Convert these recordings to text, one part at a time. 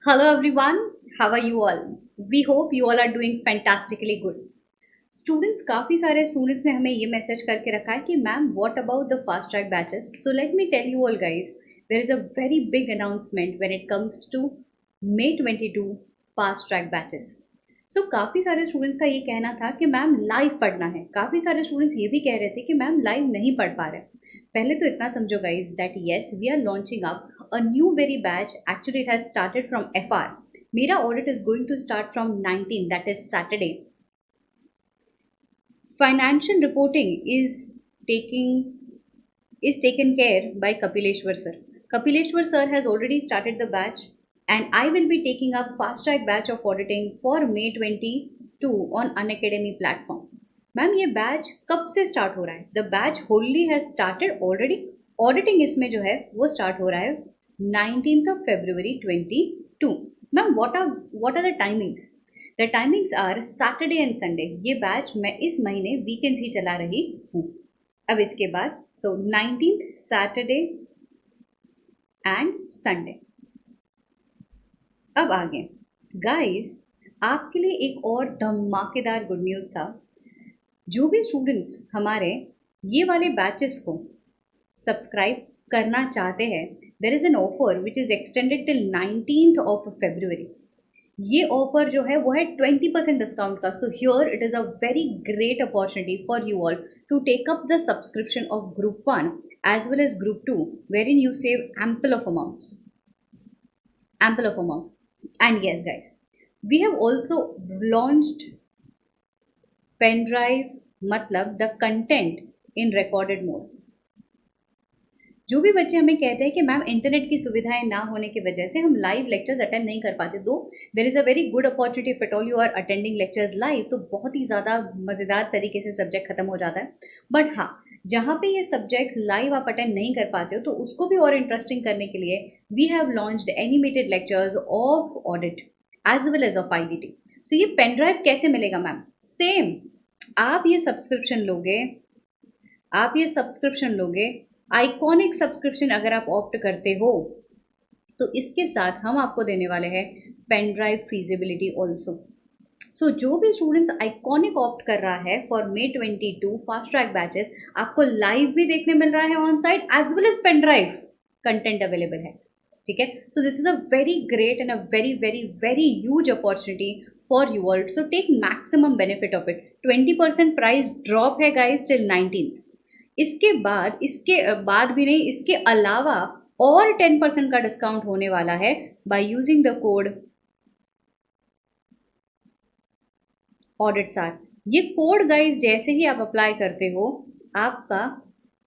Hello everyone, how are you all? We hope you all are doing fantastically good. Students काफ़ी सारे students ने हमें ये message करके रखा है कि ma'am what about the fast track batches. So let me tell you all guys, there is a very big announcement when it comes to May 22 fast track batches. So काफ़ी सारे students का ये कहना था कि मैम लाइव पढ़ना है. काफ़ी सारे स्टूडेंट्स ये भी कह रहे थे कि मैम लाइव नहीं पढ़ पा रहे. पहले तो इतना समझो guys that yes we are launching up a new very batch. Actually it has started from FR. मेरा audit is going to start from 19, that is Saturday. Financial reporting taking is taken care by Kapileshwar sir. Kapileshwar sir has already started the batch, and I will be taking up fast track batch of auditing for May 22 on Unacademy platform. Ma'am ये batch कब से start हो रहा है? The batch Holi has started already. Auditing इसमें जो है वो स्टार्ट हो रहा है 19th of February 22. Ma'am what are the timings? The timings are Saturday and Sunday. ये बैच मैं इस महीने वीकेंड्स ही चला रही हूँ. अब इसके बाद 19th सैटरडे एंड संडे. अब आगे गाइस, आपके लिए एक और धमाकेदार गुड न्यूज़ था. जो भी स्टूडेंट्स हमारे ये वाले बैचेस को सब्सक्राइब करना चाहते हैं, there is an offer which is extended till 19th of February. ये ऑफर जो है वो है 20% डिस्काउंट का. So here it is a very great opportunity for you all to take up the subscription of group 1 as well as group 2, wherein you save ample of amounts. And yes guys, we have also launched pen drive, मतलब the content in recorded mode. जो भी बच्चे हमें कहते हैं कि ma'am internet की सुविधाएं ना होने की वजह से हम लाइव लेक्चर्स अटेंड नहीं कर पाते, though there is a very good opportunity if at all you are attending lectures live, तो बहुत ही ज़्यादा मज़ेदार तरीके से सब्जेक्ट खत्म हो जाता है. बट हाँ, जहाँ पे ये सब्जेक्ट्स लाइव आप अटेंड नहीं कर पाते हो तो उसको भी और इंटरेस्टिंग करने के लिए we have launched animated lectures of audit as well as of IDT. So ये पेन ड्राइव कैसे मिलेगा मैम? सेम, आप ये सब्सक्रिप्शन लोगे, आइकॉनिक सब्सक्रिप्शन अगर आप ऑप्ट करते हो तो इसके साथ हम आपको देने वाले हैं pen drive feasibility also. So जो भी स्टूडेंट्स आइकॉनिक ऑप्ट कर रहा है for May 22 fast track batches, आपको लाइव भी देखने मिल रहा है on site as well as pen drive content available है. ठीक है, so this is a very great and a very very very huge opportunity for you all. So take maximum benefit of it. 20% price drop है guys till 19th. इसके बाद भी नहीं, इसके अलावा और 10% का डिस्काउंट होने वाला है bye using the code audit सार. ये कोड गाइज जैसे ही आप अप्लाई करते हो आपका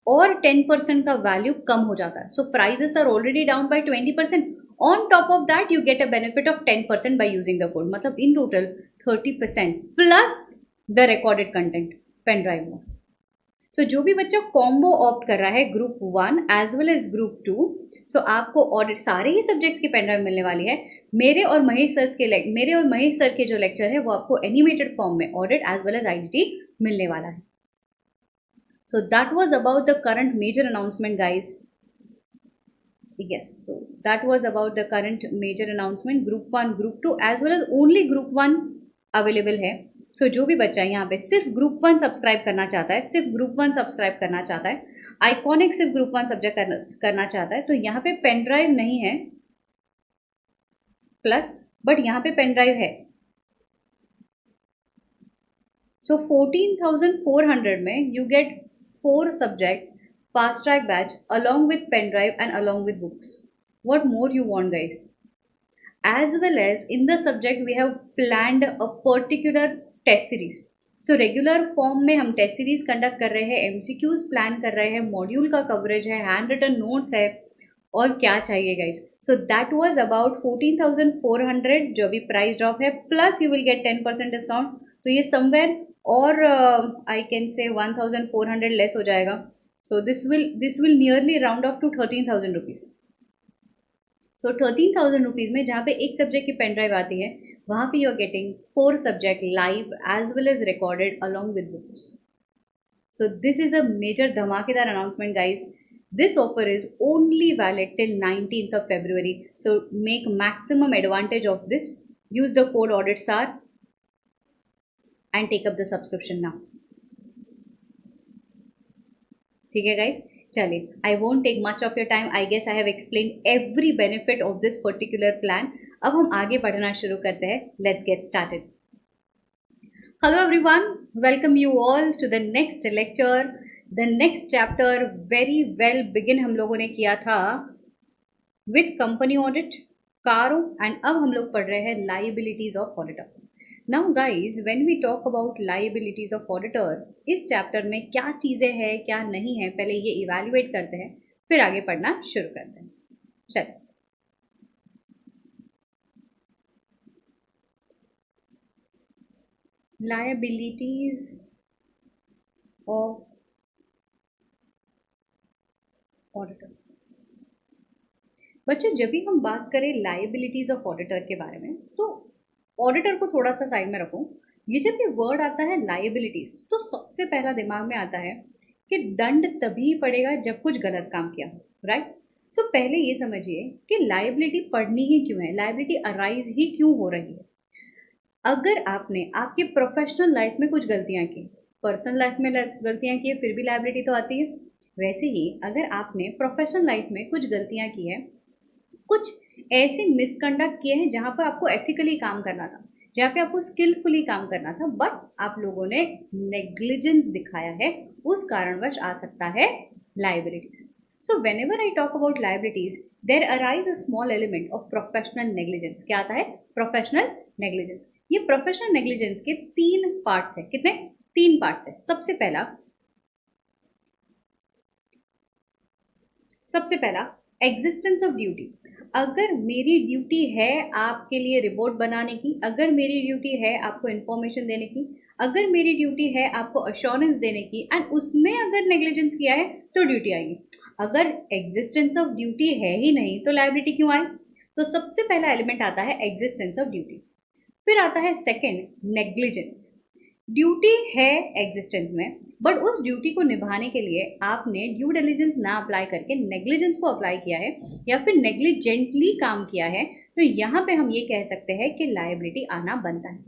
और 10% का वैल्यू कम हो जाता है. So prices are already down by 20%. On top of that you get a benefit of 10% by using the code, मतलब in total 30% plus the recorded content pen drive में. सो जो भी बच्चा कॉम्बो ऑप्ट कर रहा है group 1 as well as group 2, so आपको ऑडिट सारे ही सब्जेक्ट्स की पेन ड्राइव मिलने वाली है. मेरे और महेश सर के जो लेक्चर है वो आपको एनिमेटेड फॉर्म में audit as well as IDT मिलने वाला है. So that was about the current major announcement guys. yes, so that was about the current major announcement. Group 1 group 2 as well as only group 1 available है. तो जो भी बच्चा यहाँ पे सिर्फ ग्रुप 1 सब्सक्राइब करना चाहता है, आइकॉनिक सिर्फ ग्रुप 1 सब्जेक्ट करना चाहता है, तो यहाँ पे पेन ड्राइव नहीं है प्लस, बट यहाँ पे पेन ड्राइव है. सो 14,400 में you get 4 subjects fast track batch along with pen drive and along with books. What more you want guys? As well as in the subject we have planned a particular test series. So regular form में हम test series conduct कर रहे हैं, MCQs plan कर रहे हैं, module का coverage है, हैंड रिटन नोट्स है, और क्या चाहिए guys. So that was about 14,400 जो भी प्राइस ड्रॉप है, plus you will get 10% discount. तो ये समवेयर और आई कैन से 1,400 लेस हो जाएगा. So this will nearly round off to 13,000 rupees. So 13,000 rupees में जहाँ पे एक सब्जेक्ट की पेन ड्राइव आती है, वहाँ पे you are getting 4 subject live as well as recorded along with books. So this is a major धमाकेदार announcement guys. This offer is only valid till 19th of February. So make maximum advantage of this. Use the code AuditSAR and take up the subscription now. ठीक है guys? चलिए, I won't take much of your time. I guess I have explained every benefit of this particular plan. अब हम आगे पढ़ना शुरू करते हैं. Let's get started. Hello everyone, welcome you all to the next lecture. The next chapter very well begin हम लोगों ने किया था with company audit, कारो, and अब हम लोग पढ़ रहे हैं liabilities of auditor. Now guys, when we talk about liabilities of auditor, इस चैप्टर में क्या चीज़ें हैं क्या नहीं है पहले ये इवेल्युएट करते हैं, फिर आगे पढ़ना शुरू करते हैं. चल liabilities of ऑडिटर. बच्चों जब भी हम बात करें लाइबिलिटीज ऑफ ऑडिटर के बारे में तो ऑडिटर को थोड़ा सा साइड में रखो. ये जब ये वर्ड आता है लाइबिलिटीज तो सबसे पहला दिमाग में आता है कि दंड तभी पड़ेगा जब कुछ गलत काम किया हो, राइट. सो पहले ये समझिए कि लाइबिलिटी पढ़नी ही क्यों है, लाइबिलिटी अराइज ही क्यों हो रही है. अगर आपने आपके प्रोफेशनल लाइफ में कुछ गलतियां की, पर्सनल लाइफ में गलतियां की फिर भी लाइबिलिटी तो आती है. वैसे ही अगर आपने प्रोफेशनल लाइफ में कुछ गलतियां की है, कुछ ऐसे मिसकंडक्ट किए हैं जहाँ पर आपको एथिकली काम करना था, जहाँ पे आपको स्किलफुली काम करना था, बट आप लोगों ने नेग्लिजेंस दिखाया है, उस कारणवश आ सकता है liabilities. So when ever I talk about liabilities there arise a small element of professional negligence. क्या आता है? Professional negligence. ये प्रोफेशनल नेग्लिजेंस के 3 पार्ट्स है. कितने? 3 पार्ट्स है. सबसे पहला एग्जिस्टेंस ऑफ ड्यूटी. अगर मेरी ड्यूटी है आपके लिए रिपोर्ट बनाने की, अगर मेरी ड्यूटी है आपको इन्फॉर्मेशन देने की, अगर मेरी ड्यूटी है आपको अश्योरेंस देने की, एंड उसमें अगर नेग्लिजेंस किया है तो ड्यूटी आएगी. अगर एग्जिस्टेंस ऑफ ड्यूटी है ही नहीं तो लायबिलिटी क्यों आए? तो सबसे पहला एलिमेंट आता है एग्जिस्टेंस ऑफ ड्यूटी. फिर आता है सेकेंड नेग्लिजेंस. ड्यूटी है एग्जिस्टेंस में, बट उस ड्यूटी को निभाने के लिए आपने ड्यू डिलिजेंस ना अप्लाई करके नेग्लिजेंस को अप्लाई किया है या फिर नेग्लिजेंटली काम किया है, तो यहाँ पे हम ये कह सकते हैं कि लायबिलिटी आना बनता है.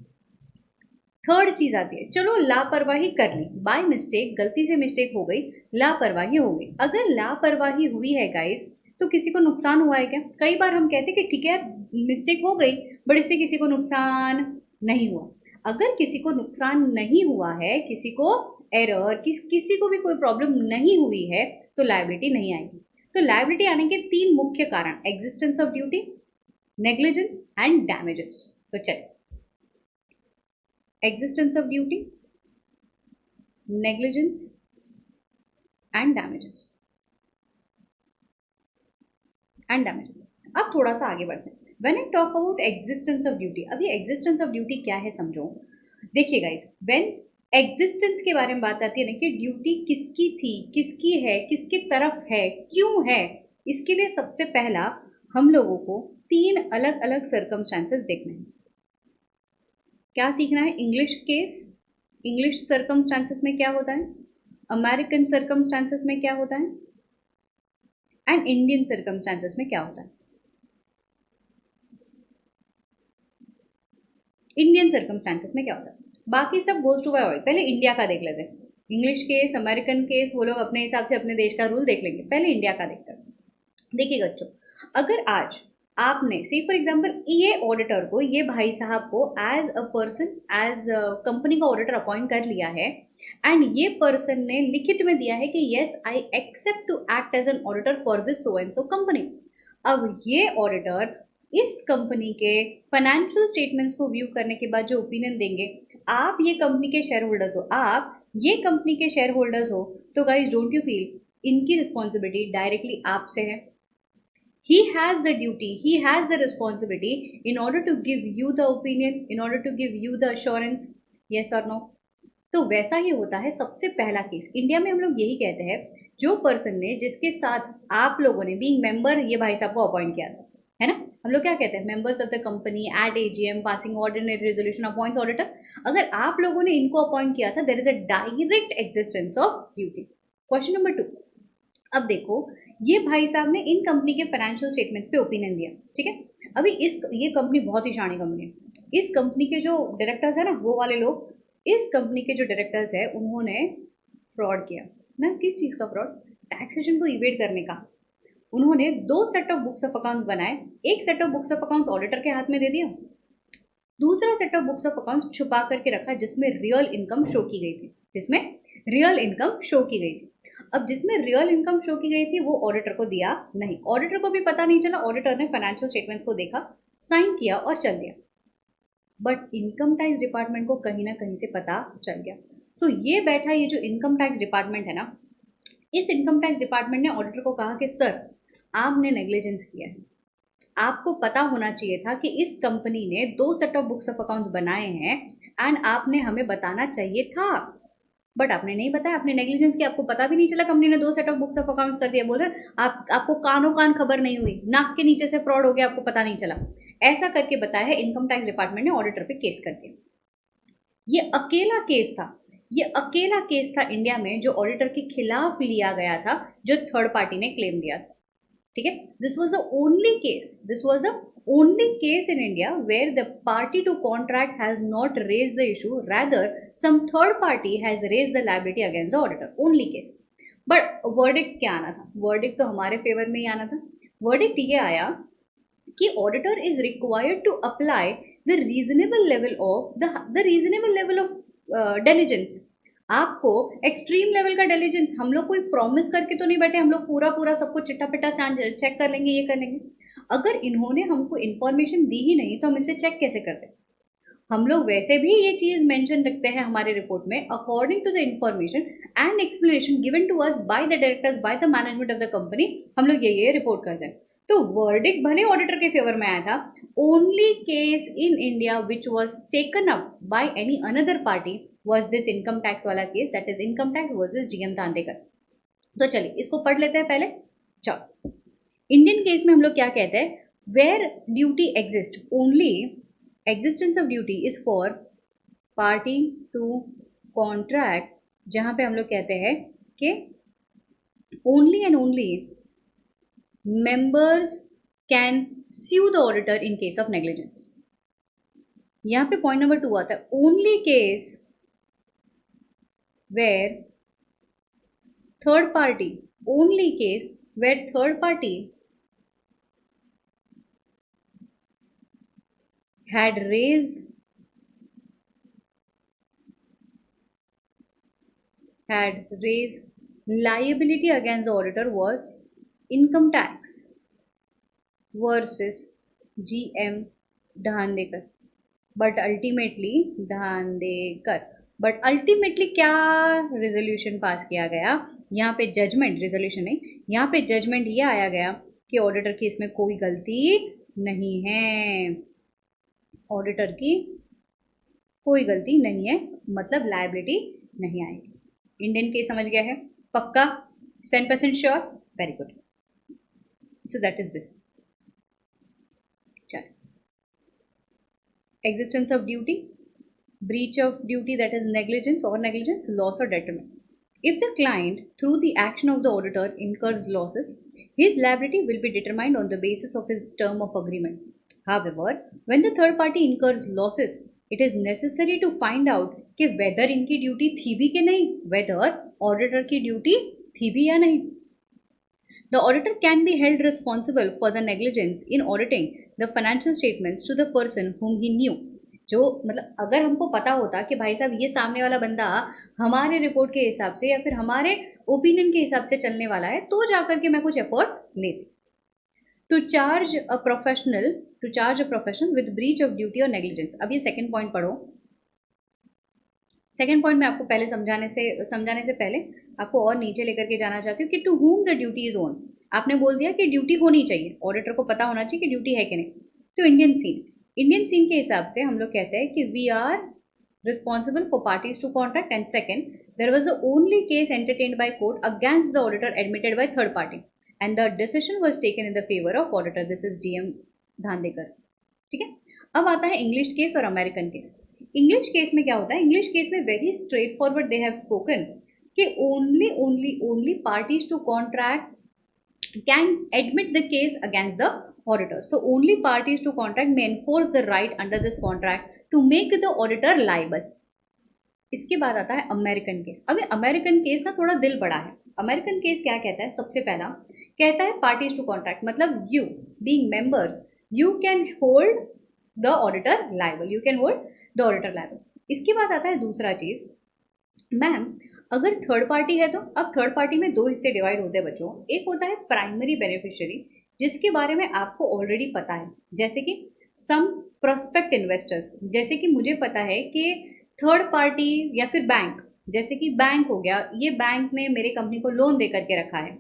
थर्ड चीज आती है, चलो लापरवाही कर ली, बाय मिस्टेक, गलती से मिस्टेक हो गई, लापरवाही हो गई. अगर लापरवाही हुई है गाइस तो किसी को नुकसान हुआ है क्या? कई बार हम कहते हैं कि ठीक है मिस्टेक हो गई बट इससे किसी को नुकसान नहीं हुआ. अगर किसी को नुकसान नहीं हुआ है, किसी को एरर, किसी को भी कोई प्रॉब्लम नहीं हुई है तो लायबिलिटी नहीं आएगी. तो लायबिलिटी आने के 3 मुख्य कारण, existence of duty, negligence and damages. तो चलिए, existence of duty, negligence and damages. अब थोड़ा सा आगे बढ़ते हैं. When I talk about existence of duty, अभी existence of duty क्या है समझो. देखिए गाइस, when existence के बारे में बात आती है ना कि ड्यूटी किसकी थी, किसकी है, किसकी तरफ है, क्यों है, इसके लिए सबसे पहला हम लोगों को 3 अलग अलग सर्कमस्टांसेस देखने हैं. क्या सीखना है? इंग्लिश केस, इंग्लिश सर्कमस्टांसेस में क्या होता है, अमेरिकन सर्कमस्टांसेस में क्या होता है, एंड इंडियन सर्कमस्टांसेस में क्या होता है. इंडियन सर्कमस्टांसेस में क्या होता है, बाकी सब गोज टू बाय ऑल. पहले इंडिया का देख लेते हैं. इंग्लिश केस, अमेरिकन केस वो लोग अपने हिसाब से अपने देश का रूल देख लेंगे. पहले इंडिया का देखते हैं. देखिए बच्चों, अगर आज आपने सी फॉर एग्जांपल ये ऑडिटर को, ये भाई साहब को as a person, as company का ऑडिटर अपॉइंट कर लिया है, एंड ये पर्सन ने लिखित में दिया है कि yes I accept to act as an auditor for this so and so company. अब ये ऑडिटर इस कंपनी के फाइनेंशियल स्टेटमेंट्स को व्यू करने के बाद जो ओपिनियन देंगे, आप ये कंपनी के शेयर होल्डर्स हो, आप ये कंपनी के शेयर होल्डर्स हो, तो गाइज डोंट यू फील इनकी रिस्पॉन्सिबिलिटी डायरेक्टली आपसे है. He has the duty, he has the responsibility in order to give you the opinion, in order to give you the assurance, yes or no. तो वैसा ही होता है सबसे पहला case. India में हम लोग यही कहते हैं, जो पर्सन ने, जिसके साथ आप लोगों ने बीइंग मेंबर ये भाई साहब को अपॉइंट किया था, है ना, हम लोग क्या कहते हैं, members of the company at AGM passing ordinary resolution appoints auditor. अगर आप लोगों ने इनको अपॉइंट किया था, there is a direct existence of duty. Question number 2, अब देखो, ये भाई साहब ने इन कंपनी के फाइनेंशियल स्टेटमेंट्स पे ओपिनियन दिया, ठीक है। अभी इस ये कंपनी बहुत ही शानी कंपनी है। इस कंपनी के जो डायरेक्टर्स है ना, वो वाले लोग, इस कंपनी के जो डायरेक्टर्स है उन्होंने फ्रॉड किया। मैम किस चीज़ का फ्रॉड? टैक्सेशन को इवेड करने का। उन्होंने दो set of books of accounts बनाए। एक set of books of accounts auditor के हाथ में दे दिया, दूसरा set of books of accounts छुपा करके रखा जिसमें रियल इनकम शो की गई थी, जिसमें रियल इनकम शो की गई थी। अब जिसमें रियल इनकम शो की गई थी वो ऑडिटर को दिया नहीं, ऑडिटर को भी पता नहीं चला। ऑडिटर ने फाइनेंशियल स्टेटमेंट्स को देखा, साइन किया और चल दिया। बट इनकम टैक्स डिपार्टमेंट को कहीं ना कहीं से पता चल गया। सो ये बैठा, ये जो इनकम टैक्स डिपार्टमेंट है ना, इस इनकम टैक्स डिपार्टमेंट ने ऑडिटर को कहा कि सर, आपने नेग्लिजेंस किया है। आपको पता होना चाहिए था कि इस कंपनी ने दो set of books of accounts बनाए हैं एंड आपने हमें बताना चाहिए था। बट आपने नहीं बताया, आपने नेग्लिजेंस किया, आपको पता भी नहीं चला कंपनी ने दो set of books of accounts कर दिया। बोल रहे आपको कानों कान खबर नहीं हुई, नाक के नीचे से फ्रॉड हो गया, आपको पता नहीं चला। ऐसा करके बताया है इनकम टैक्स डिपार्टमेंट ने ऑडिटर पे केस कर दिया। ये अकेला केस था, ये अकेला केस था इंडिया में जो ऑडिटर के खिलाफ लिया गया था, जो थर्ड पार्टी ने क्लेम दिया था, ठीक है। This was the only case, this was the only case in India where the party to contract has not raised the issue, rather some third party has raised the liability against the auditor, only case. But verdict क्या आना था? Verdict तो हमारे favour में ही आना था। Verdict ये आया कि auditor is required to apply the reasonable level of the reasonable level of diligence। आपको एक्सट्रीम लेवल का डिलीजेंस, हम लोग कोई प्रॉमिस करके तो नहीं बैठे हम लोग पूरा पूरा सबको चिट्टा पिट्टा चेक कर लेंगे, ये कर लेंगे। अगर इन्होंने हमको इन्फॉर्मेशन दी ही नहीं तो हम इसे चेक कैसे करते? हम लोग वैसे भी ये चीज मेंशन रखते हैं हमारे रिपोर्ट में, according to the information and explanation given to us by the directors by the management of the company, हम लोग ये रिपोर्ट करते हैं। तो वर्डिक्ट भले ऑडिटर के फेवर में आया था, only case in India which was taken up by any other party was this income tax वाला case, that is income tax versus GM Dhandekar. तो चलिए इसको पढ़ लेते हैं पहले। चलो, इंडियन केस में हम लोग क्या कहते हैं, where duty exist, only existence of duty is for party to contract, जहां पे हम लोग कहते हैं कि only and only members can sue the auditor in case of negligence। यहां पे पॉइंट नंबर 2 आता है, only case where third party, only case where third party had raised liability against the auditor was income tax versus GM Dhandekar। But ultimately क्या resolution pass किया गया यहाँ पे? Judgement, resolution नहीं, यहाँ पे जजमेंट ये आया गया कि ऑडिटर की इसमें कोई गलती नहीं है, ऑडिटर की कोई गलती नहीं है, मतलब लायबिलिटी नहीं आएगी। इंडियन केस समझ गया है? पक्का? 100% sure? Very good. So that is this. चलो, existence of duty, breach of duty, that is negligence or negligence, loss or detriment. If the client through the action of the auditor incurs losses, his liability will be determined on the basis of his term of agreement. However, when the third party incurs losses, it is necessary to find out कि whether इनकी duty थी भी कि नहीं, whether auditor की duty थी भी या नहीं। The auditor can be held responsible for the negligence in auditing the financial statements to the person whom he knew। जो मतलब अगर हमको पता होता कि भाई साहब ये सामने वाला बंदा हमारे रिपोर्ट के हिसाब से या फिर हमारे ओपिनियन के हिसाब से चलने वाला है, तो जाकर के मैं कुछ एफर्ट्स लेती। To charge a professional with breach of duty और नेग्लिजेंस। अब ये सेकेंड पॉइंट पढ़ो। सेकेंड पॉइंट में आपको पहले समझाने से पहले आपको और नीचे लेकर के जाना चाहती हूँ कि to whom the duty is own. आपने बोल दिया कि ड्यूटी होनी चाहिए, ऑडिटर को पता होना चाहिए कि ड्यूटी है कि नहीं। तो इंडियन सीन के हिसाब से हम लोग कहते हैं कि we are responsible for parties to contract. And second, there was the only case entertained by court against the auditor admitted by third party and the decision was taken in the favour of auditor, this is DM Dhandekar. ठीक है, अब आता है English case और American case. English case में क्या होता है? इंग्लिश केस में very straight forward they have spoken कि only parties to contract can admit the case against the auditor. So only parties to contract may enforce the right under this contract to make the auditor liable. इसके बाद आता है American case. अब American case ना थोड़ा दिल बड़ा है. अमेरिकन केस क्या कहता है? सबसे पहला कहता है पार्टीज टू कॉन्ट्रैक्ट मतलब you being members you can hold the auditor liable. You can hold the auditor liable. इसके बाद आता है दूसरा चीज, मैम अगर थर्ड पार्टी है तो अब थर्ड पार्टी में दो हिस्से डिवाइड होते हैं बच्चों. एक होता है प्राइमरी बेनिफिशियरी जिसके बारे में आपको ऑलरेडी पता है, जैसे कि सम प्रोस्पेक्ट इन्वेस्टर्स. जैसे कि मुझे पता है कि थर्ड पार्टी या फिर बैंक, जैसे कि बैंक हो गया, ये बैंक ने मेरे कंपनी को लोन दे करके रखा है.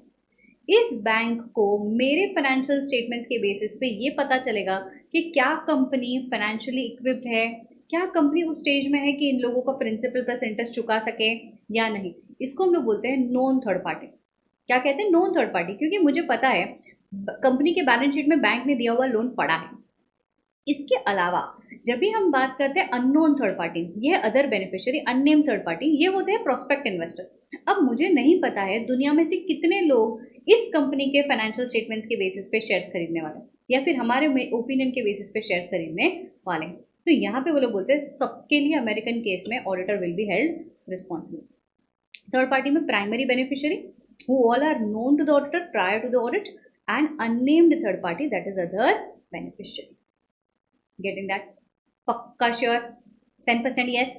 इस बैंक को मेरे फाइनेंशियल स्टेटमेंट्स के बेसिस पे ये पता चलेगा कि क्या कंपनी फाइनेंशियली इक्विप्ड है, क्या कंपनी उस स्टेज में है कि इन लोगों का प्रिंसिपल प्लस इंटरेस्ट चुका सके या नहीं. इसको हम लोग बोलते हैं नॉन थर्ड पार्टी. क्या कहते हैं? Non third party. क्योंकि मुझे पता है कंपनी के बैलेंस शीट में बैंक ने दिया हुआ लोन पड़ा है. इसके अलावा जब भी हम बात करते हैं अननोन थर्ड पार्टी, ये अदर बेनिफिशियरी, अननेम थर्ड पार्टी, ये होते हैं प्रोस्पेक्ट इन्वेस्टर. अब मुझे नहीं पता है दुनिया में से कितने लोग इस कंपनी के फाइनेंशियल स्टेटमेंट्स के बेसिस पे शेयर्स खरीदने वाले या फिर हमारे ओपिनियन के बेसिस पे शेयर्स खरीदने वाले. तो यहाँ पे वो लोग बोलते हैं सबके लिए अमेरिकन केस में auditor will be held responsible. Third party में primary beneficiary who all are known to the auditor prior to the audit and unnamed third party that is other beneficiary. Getting that? Pakka sure? 10% yes.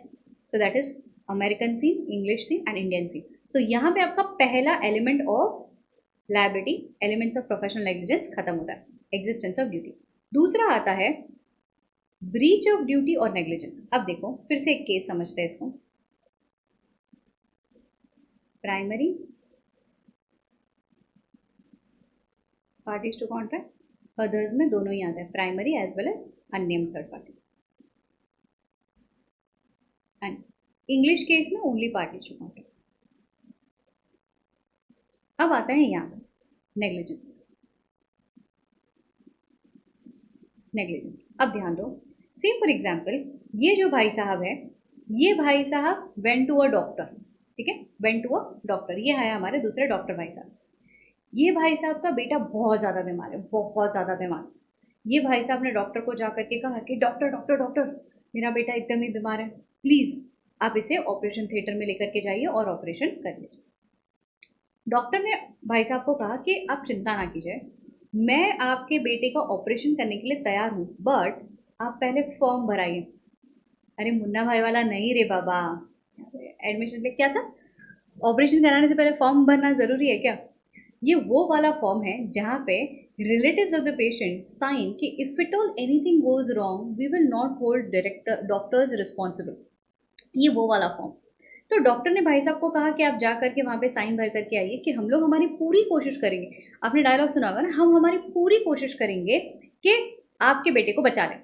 So that is American scene, English scene and Indian scene. So यहाँ पे आपका पहला element of liability, elements of professional negligence खत्म होता है, existence of duty. दूसरा आता है breach of duty और negligence. अब देखो फिर से एक केस समझते हैं इसको. Primary parties to contract, others में दोनों ही आते हैं, primary as well as unnamed third party. And English case में only parties to contract. अब आता है यहाँ negligence. negligence. अब ध्यान दो, say for example ये जो भाई साहब है, ये भाई साहब went to a doctor. ठीक है, went to a doctor. ये है हमारे दूसरे डॉक्टर भाई साहब. ये भाई साहब का बेटा बहुत ज़्यादा बीमार है, बहुत ज़्यादा बीमार. ये भाई साहब ने डॉक्टर को जा करके कहा कि डॉक्टर डॉक्टर डॉक्टर मेरा बेटा एकदम ही बीमार है, प्लीज़ आप इसे ऑपरेशन थिएटर में लेकर के जाइए और ऑपरेशन कर लीजिए. डॉक्टर ने भाई साहब को कहा कि आप चिंता ना कीजिए, मैं आपके बेटे का ऑपरेशन करने के लिए तैयार हूँ, बट आप पहले फॉर्म भराइए. अरे मुन्ना भाई वाला नहीं रे बाबा, एडमिशन ले क्या था, ऑपरेशन कराने से पहले फॉर्म भरना ज़रूरी है क्या? ये वो वाला फॉर्म है जहाँ पे relatives of the patient sign कि if it all anything goes wrong we will not hold doctors responsible. ये वो वाला फॉर्म. तो डॉक्टर ने भाई साहब को कहा कि आप जा करके वहाँ पे साइन भर करके आइए कि हम लोग हमारी पूरी कोशिश करेंगे. आपने डायलॉग सुना होगा ना, हम हमारी पूरी कोशिश करेंगे कि आपके बेटे को बचा लें.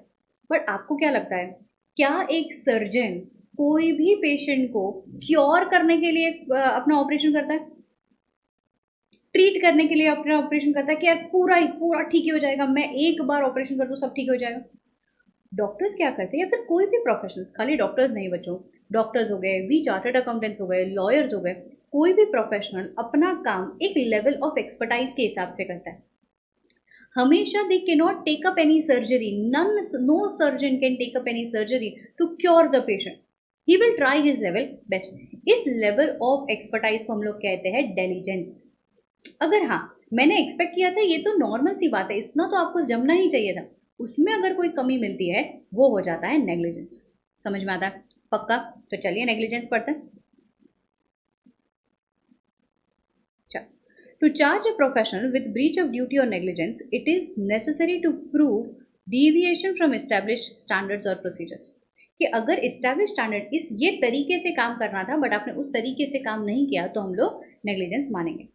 बट आपको क्या लगता है, क्या एक सर्जन कोई भी पेशेंट को क्योर करने के लिए अपना ऑपरेशन करता है? ट्रीट करने के लिए अपना ऑपरेशन करता है कि यार पूरा ठीक ही हो जाएगा, मैं एक बार ऑपरेशन कर दूँ सब ठीक हो जाएगा? डॉक्टर्स क्या करते हैं, या फिर कोई भी प्रोफेशनल्स, खाली डॉक्टर्स नहीं बच्चों, डॉक्टर्स हो गए, वी चार्टर्ड अकाउंटेंट्स हो गए, लॉयर्स हो गए, कोई भी प्रोफेशनल अपना काम एक लेवल ऑफ एक्सपर्टाइज के हिसाब से करता है. हमेशा they can not take up any surgery, no surgeon can take up any surgery to cure the patient. He will try his level best. इस लेवल ऑफ एक्सपर्टाइज को हम लोग कहते हैं डिलीजेंस. अगर हाँ मैंने एक्सपेक्ट किया था, ये तो नॉर्मल सी बात है, इतना तो आपको जमना ही चाहिए था, उसमें अगर कोई कमी मिलती है वो हो जाता है नेग्लिजेंस. समझ में आता है? पक्का? तो चलिए नेग्लिजेंस पढ़ते हैं. To charge a professional with breach of duty or negligence, it is necessary to prove deviation from established standards or procedures. कि अगर established standard इस ये तरीके से काम करना था बट आपने उस तरीके से काम नहीं किया तो हम लोग negligence मानेंगे.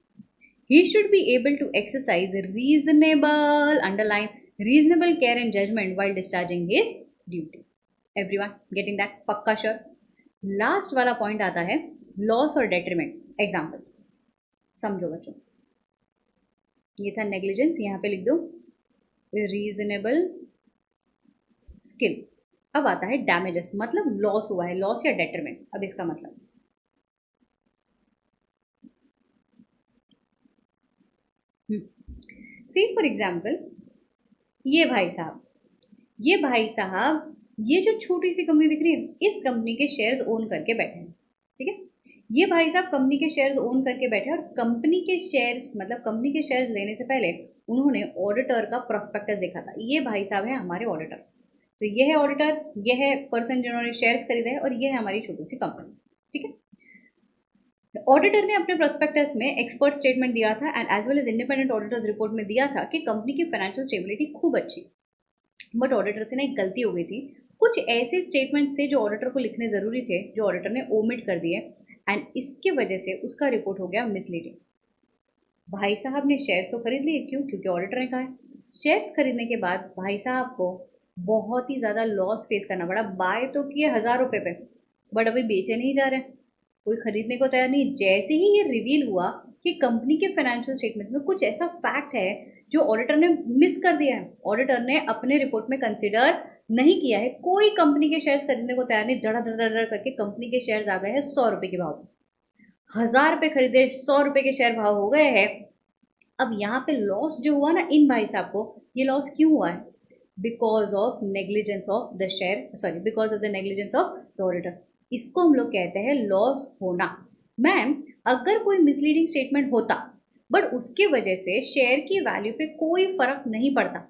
He should be able to exercise reasonable, underline reasonable care and judgment while discharging his duty. Everyone getting that? पक्का sure? लास्ट वाला पॉइंट आता है लॉस और डेट्रीमेंट. एग्जाम्पल समझो बच्चों, ये था नेग्लिजेंस, यहाँ पे लिख दो रीजनेबल स्किल. अब आता है डैमेजेस, मतलब लॉस हुआ है, लॉस या डेट्रीमेंट. अब इसका मतलब सी फॉर एग्जाम्पल ये भाई साहब ये जो छोटी सी कंपनी दिख रही है इस कंपनी के शेयर्स ओन करके बैठे हैं, ठीक है। ये भाई साहब कंपनी के शेयर्स ओन करके बैठे और कंपनी के शेयर्स मतलब कंपनी के शेयर्स लेने से पहले उन्होंने ऑडिटर का प्रोस्पेक्टस देखा था। ये भाई साहब है हमारे ऑडिटर। तो ये है ऑडिटर, ये है पर्सन जिन्होंने शेयर्स खरीदे हैं और ये है हमारी छोटी सी कंपनी, ठीक है। ऑडिटर ने अपने प्रोस्पेक्टस में एक्सपर्ट स्टेटमेंट दिया था and as well as independent auditor's report में दिया था कि कंपनी की फाइनेंशियल स्टेबिलिटी खूब अच्छी। बट ऑडिटर से ना एक गलती हो गई थी। कुछ ऐसे स्टेटमेंट्स थे जो ऑडिटर को लिखने जरूरी थे जो ऑडिटर ने ओमिट कर दिए एंड इसकी वजह से उसका रिपोर्ट हो गया मिसलीडिंग। भाई साहब ने शेयर्स तो खरीद लिए, क्यों? क्योंकि ऑडिटर ने कहा है। शेयर्स खरीदने के बाद भाई साहब को बहुत ही ज़्यादा लॉस फेस करना पड़ा। बाय तो किए 1000 रुपये पे, बट अभी बेचे नहीं जा रहे, कोई खरीदने को तैयार नहीं। जैसे ही ये रिवील हुआ कि कंपनी के फाइनेंशियल स्टेटमेंट में कुछ ऐसा फैक्ट है जो ऑडिटर ने मिस कर दिया है, ऑडिटर ने अपने रिपोर्ट में कंसिडर नहीं किया है, कोई कंपनी के शेयर्स खरीदने को तैयार नहीं, धड़ा धड़ा धड़ करके कंपनी के शेयर्स आ गए हैं 100 रुपये के भाव। 1000 रुपये खरीदे, 100 रुपये के शेयर भाव हो गए हैं। अब यहाँ पे लॉस जो हुआ ना इन भाई साहब को, ये लॉस क्यों हुआ है? Because of negligence of the share, sorry because of the negligence of the auditor. इसको हम लोग कहते हैं लॉस होना। मैम अगर कोई मिसलीडिंग स्टेटमेंट होता बट उसके वजह से शेयर की वैल्यू पे कोई फर्क नहीं पड़ता,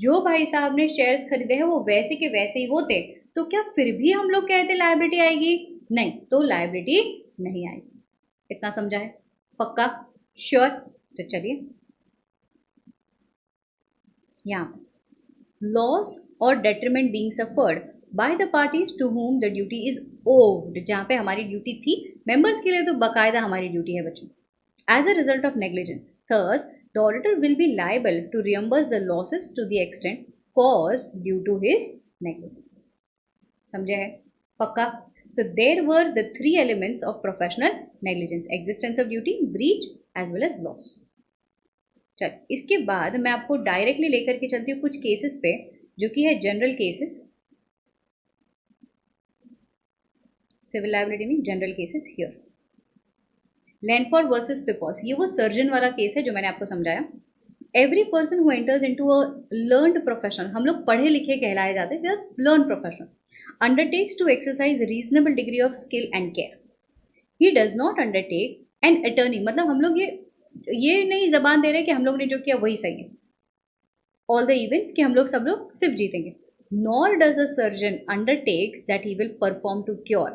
जो भाई साहब ने शेयर्स खरीदे हैं वो वैसे के वैसे ही होते, तो क्या फिर भी हम लोग कहते लायबिलिटी आएगी? नहीं, तो लायबिलिटी नहीं आएगी। इतना समझा है? पक्का? श्योर? तो चलिए यहाँ लॉस और detriment being suffered by the parties to whom the duty is owed, जहाँ पे हमारी ड्यूटी थी मेंबर्स के लिए तो बाकायदा हमारी ड्यूटी है बच्चों। As a result of negligence thus the auditor will be liable to reimburse the losses to the extent caused due to his negligence। समझे है? पक्का? So there were the three elements of professional negligence: existence of duty, breach as well as loss। चल इसके बाद मैं आपको directly लेकर के चलती हूँ कुछ केसेस पे जो कि है जनरल केसेस, सिविल लायबिलिटी नहीं, जनरल केसेस हियर। लैंडफोर्ड वर्सेस पिपॉस, ये वो सर्जन वाला केस है जो मैंने आपको समझाया। Every person who enters into a learned profession, हम लोग पढ़े लिखे कहलाए जाते हैं, learn profession, undertakes to exercise reasonable degree of skill and care. He does not undertake an attorney, मतलब हम लोग ये नहीं जबान दे रहे कि हम लोग ने जो किया वही सही है, ऑल द इवेंट्स कि हम लोग सब लोग सिर्फ जीतेंगे। Nor does a surgeon undertakes that he will perform to cure,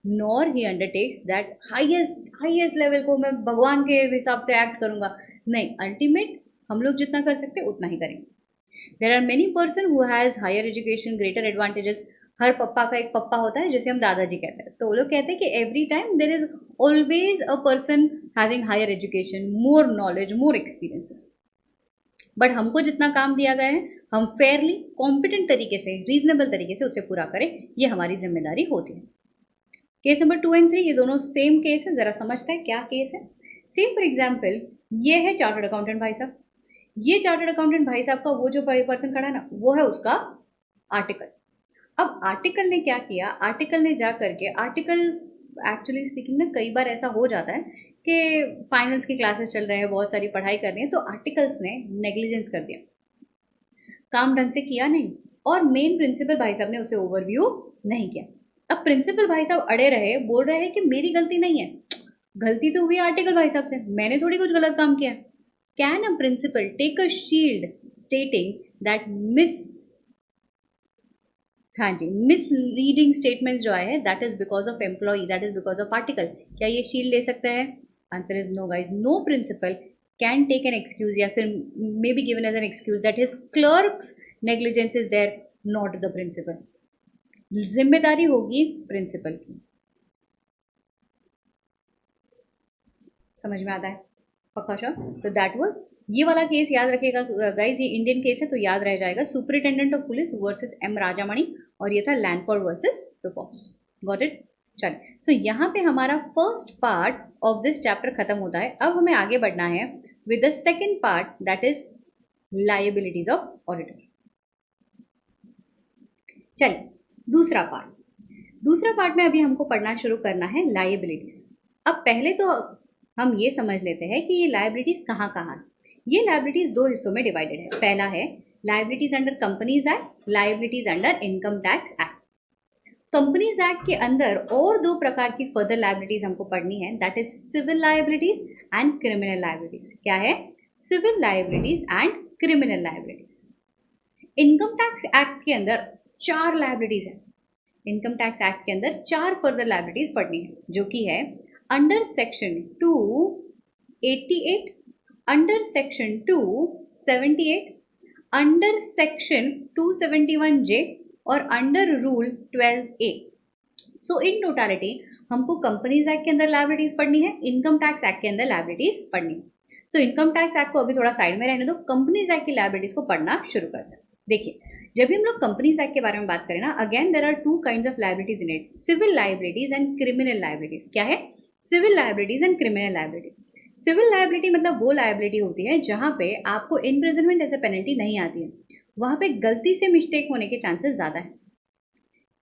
nor he undertakes that highest level को मैं भगवान के हिसाब से एक्ट करूंगा। नहीं, अल्टीमेट हम लोग जितना कर सकते हैं उतना ही करेंगे। There are many person who has higher education, greater advantages. हर पप्पा का एक पप्पा होता है जिसे हम दादाजी कहते हैं, तो वो लोग कहते हैं कि every time there is always a person having higher education, more knowledge, more experiences. But हमको जितना काम दिया गया है हम फेयरली, कॉम्पिटेंट तरीके से, रीजनेबल तरीके से उसे पूरा करें, ये हमारी जिम्मेदारी होती है। केस नंबर 2 और 3 ये दोनों सेम केस है, जरा समझते हैं क्या केस है। सेम फॉर एग्जाम्पल ये है चार्टर्ड अकाउंटेंट भाई साहब, ये चार्टर्ड अकाउंटेंट भाई साहब का वो जो पर्सन खड़ा है ना वो है उसका आर्टिकल। अब आर्टिकल ने क्या किया, आर्टिकल ने जा करके, आर्टिकल्स एक्चुअली स्पीकिंग ना कई बार ऐसा हो जाता है कि फाइनेंस की क्लासेस चल रहे हैं, बहुत सारी पढ़ाई कर रही है, तो आर्टिकल्स ने नेग्लिजेंस कर दिया, काम ढंग से किया नहीं और मेन प्रिंसिपल भाई साहब ने उसे ओवरव्यू नहीं किया। अब प्रिंसिपल भाई साहब अड़े रहे, बोल रहे हैं कि मेरी गलती नहीं है, गलती तो हुई आर्टिकल भाई साहब से, मैंने थोड़ी कुछ गलत काम किया। Can a principal take a shield stating that misleading statements जो आए हैं that is because of employee, that is because of article, क्या ये शील्ड ले सकता है? Answer is no guys, no principal can take an excuse या फिर may be given as an excuse that his clerk's negligence is there, not the principal. जिम्मेदारी होगी principal की। समझ में आता है? पक्का श्योर? तो दैट वाज, ये वाला केस याद रखिएगा गाइज, ये इंडियन केस है तो याद रह जाएगा, superintendent of police versus M Rajamani, और ये था Landford versus Pipos. Got it? चलिए, सो यहाँ पे हमारा first part of this chapter खत्म होता है। अब हमें आगे बढ़ना है with the second part that is liabilities of auditor. चलिए दूसरा पार्ट में अभी हमको पढ़ना शुरू करना है लायबिलिटीज। अब पहले तो हम ये समझ लेते हैं कि ये लायबिलिटीज कहाँ कहाँ है। ये लायबिलिटीज दो हिस्सों में डिवाइडेड है। पहला है liabilities under companies act, liabilities under income tax act. Companies act के अंदर और दो प्रकार की फर्दर लायबिलिटीज हमको पढ़नी है, that is civil liabilities and criminal liabilities. क्या है? Civil liabilities and criminal liabilities. Income tax act के अंदर 4 लायबिलिटीज है। इनकम टैक्स एक्ट के अंदर 4 फर्दर लायबिलिटीज पढ़नी है, जो कि है under section 288, under section 278, under section 271J और अंडर रूल 12A। सो इन टोटालिटी हमको कंपनीज एक्ट के अंदर लायबिलिटीज पढ़नी है, इनकम टैक्स एक्ट के अंदर लायबिलिटीज पढ़नी है। तो इनकम टैक्स एक्ट को अभी थोड़ा साइड में रहने दो, कंपनीज एक्ट की लायबिलिटीज को पढ़ना शुरू करते हैं। देखिए, जब भी हम लोग कंपनीज एक्ट के बारे में बात करें ना, again there are 2 kinds of liabilities in it, civil liabilities and criminal liabilities. क्या है? Civil liabilities and criminal liability. Civil liability मतलब वो लायबिलिटी होती है जहां पे आपको इम्प्रिजनमेंट एज ए पेनल्टी नहीं आती है, वहां पे गलती से मिस्टेक होने के चांसेस ज्यादा है।